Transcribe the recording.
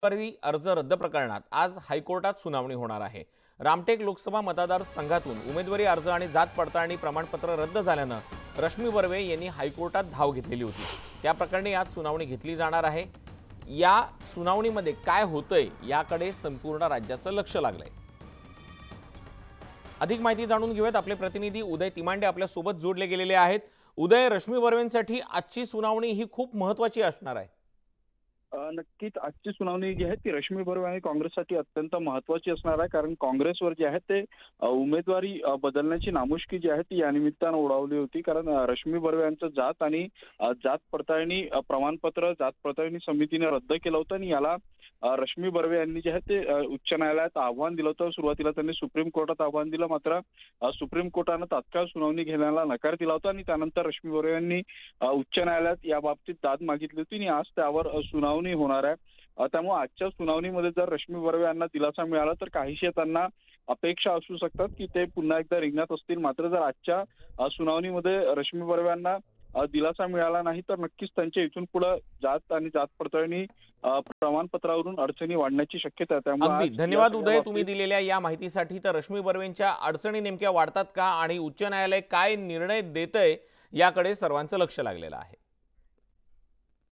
उमेदवारी अर्ज रद्द प्रकरणात आज हायकोर्टात सुनावणी होणार आहे। रामटेक लोकसभा मतदारसंघातून उमेदवारी अर्ज आणि जात पडताळणी प्रमाणपत्र रद्द झाल्यानं रश्मी बर्वे यांनी हायकोर्टात धाव घेतलेली होती। त्या प्रकरणी आज सुनावणी घेतली जाणार आहे। या सुनावणीमध्ये काय होतंय याकडे संपूर्ण राज्याचं लक्ष लागलंय। अधिक माहिती जाणून घेऊयात। आपले प्रतिनिधी उदय तिमांडे आपल्या सोबत जोडले गेलेले आहेत। उदय, रश्मी बर्वेंसाठी आजची सुनावणी ही खूप महत्त्वाची असणार आहे। नक्कीच आजची सुनावणी जी आहे ती रश्मी बर्वे आणि काँग्रेससाठी अत्यंत महत्त्वाची असणार आहे, कारण काँग्रेसवर जे आहे ते उमेदवारी बदलण्याची नामुष्की जी आहे ती या निमित्तानं ओढावली होती। कारण रश्मी बर्वे यांचं जात आणि जात पडताळणी प्रमाणपत्र जात पडताळणी समितीने रद्द केलं होतं आणि याला रश्मी बर्वे यांनी जे आहे ते उच्च न्यायालयात आव्हान दिलं होतं। सुरुवातीला त्यांनी सुप्रीम कोर्टात आव्हान दिलं, मात्र सुप्रीम कोर्टानं तात्काळ सुनावणी घेण्याला नकार दिला होता आणि त्यानंतर रश्मी बर्वे यांनी उच्च न्यायालयात या बाबतीत दाद मागितली होती आणि आज त्यावर सुनावणी होणार आहे। त्यामुळे आजच्या सुनावणीमध्ये जर रश्मी बर्वे यांना दिलासा मिळाला तर काहीशे त्यांना अपेक्षा असू शकतात की ते पुन्हा एकदा रिंगणात असतील। मात्र जर आजच्या सुनावणीमध्ये रश्मी बर्वे यांना दिलासा मिळाला नाही तर नक्कीच त्यांच्या इथून पुढे जात आणि जात पडताळणी प्रमाणपत्रावरून अडचणी वाढण्याची शक्यता आहे। त्यामुळे अगदी धन्यवाद उदय, तुम्ही दिलेल्या या माहितीसाठी। तर रश्मी बर्वेंच्या अडचणी नेमक्या वाढतात का आणि उच्च न्यायालय काय निर्णय देतंय याकडे सर्वांचं लक्ष लागलेलं आहे।